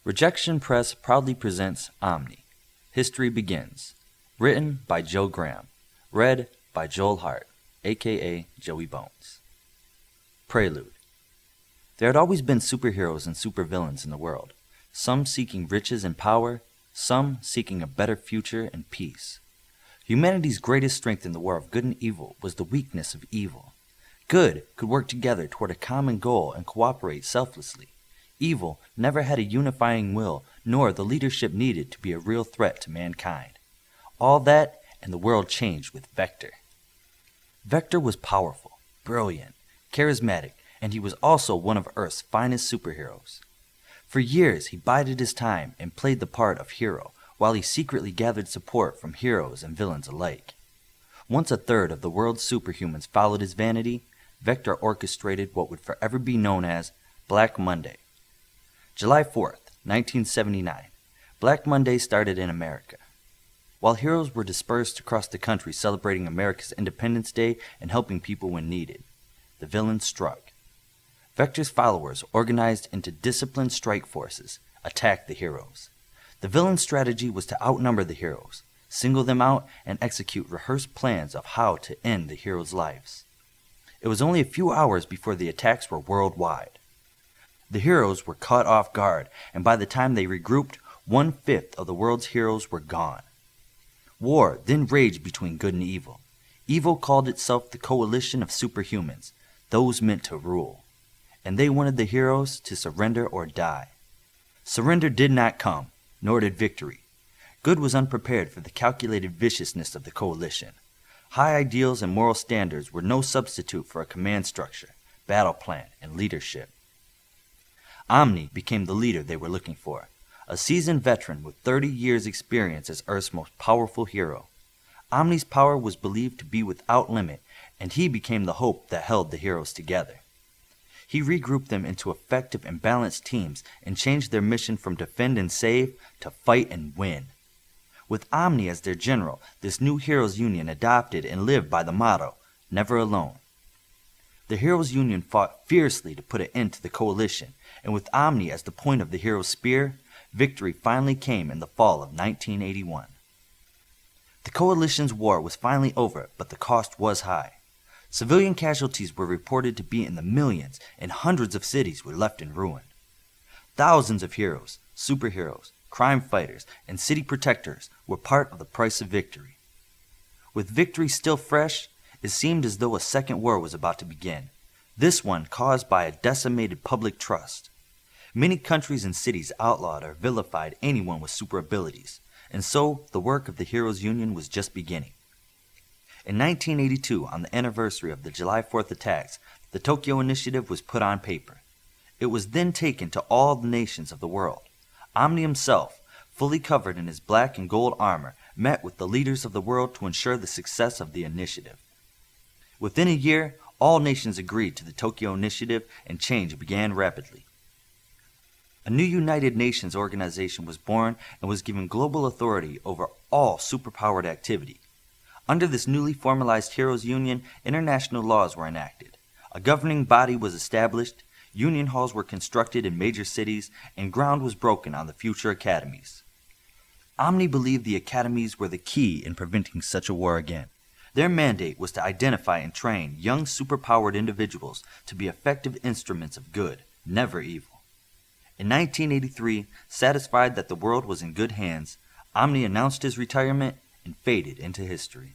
Rejection Press proudly presents Omni. History Begins. Written by Joe Graham. Read by Joel Hart, A.K.A. JoeyBonezz. Prelude. There had always been superheroes and supervillains in the world, some seeking riches and power, some seeking a better future and peace. Humanity's greatest strength in the war of good and evil was the weakness of evil. Good could work together toward a common goal and cooperate selflessly. Evil never had a unifying will, nor the leadership needed to be a real threat to mankind. All that, and the world changed with Vector. Vector was powerful, brilliant, charismatic, and he was also one of Earth's finest superheroes. For years, he bided his time and played the part of hero, while he secretly gathered support from heroes and villains alike. Once a third of the world's superhumans followed his vanity, Vector orchestrated what would forever be known as Black Monday. July 4th, 1979. Black Monday started in America. While heroes were dispersed across the country celebrating America's Independence Day and helping people when needed, the villains struck. Vector's followers, organized into disciplined strike forces, attacked the heroes. The villain's strategy was to outnumber the heroes, single them out, and execute rehearsed plans of how to end the heroes' lives. It was only a few hours before the attacks were worldwide. The heroes were caught off guard, and by the time they regrouped, 1/5 of the world's heroes were gone. War then raged between good and evil. Evil called itself the coalition of superhumans, those meant to rule, and they wanted the heroes to surrender or die. Surrender did not come, nor did victory. Good was unprepared for the calculated viciousness of the coalition. High ideals and moral standards were no substitute for a command structure, battle plan, and leadership. Omni became the leader they were looking for, a seasoned veteran with 30 years' experience as Earth's most powerful hero. Omni's power was believed to be without limit, and he became the hope that held the heroes together. He regrouped them into effective and balanced teams and changed their mission from defend and save to fight and win. With Omni as their general, this new Heroes Union adopted and lived by the motto, "Never alone." The Heroes Union fought fiercely to put an end to the coalition, and with Omni as the point of the hero's spear, victory finally came in the fall of 1981. The coalition's war was finally over, but the cost was high. Civilian casualties were reported to be in the millions, and hundreds of cities were left in ruin. Thousands of heroes, superheroes, crime fighters, and city protectors were part of the price of victory. With victory still fresh, it seemed as though a second war was about to begin, this one caused by a decimated public trust. Many countries and cities outlawed or vilified anyone with super abilities, and so the work of the Heroes Union was just beginning. In 1982, on the anniversary of the July 4th attacks, the Tokyo Initiative was put on paper. It was then taken to all the nations of the world. Omni himself, fully covered in his black and gold armor, met with the leaders of the world to ensure the success of the initiative. Within a year, all nations agreed to the Tokyo Initiative, and change began rapidly. A new United Nations organization was born and was given global authority over all superpowered activity. Under this newly formalized Heroes Union, international laws were enacted. A governing body was established, union halls were constructed in major cities, and ground was broken on the future academies. Omni believed the academies were the key in preventing such a war again. Their mandate was to identify and train young superpowered individuals to be effective instruments of good, never evil. In 1983, satisfied that the world was in good hands, Omni announced his retirement and faded into history.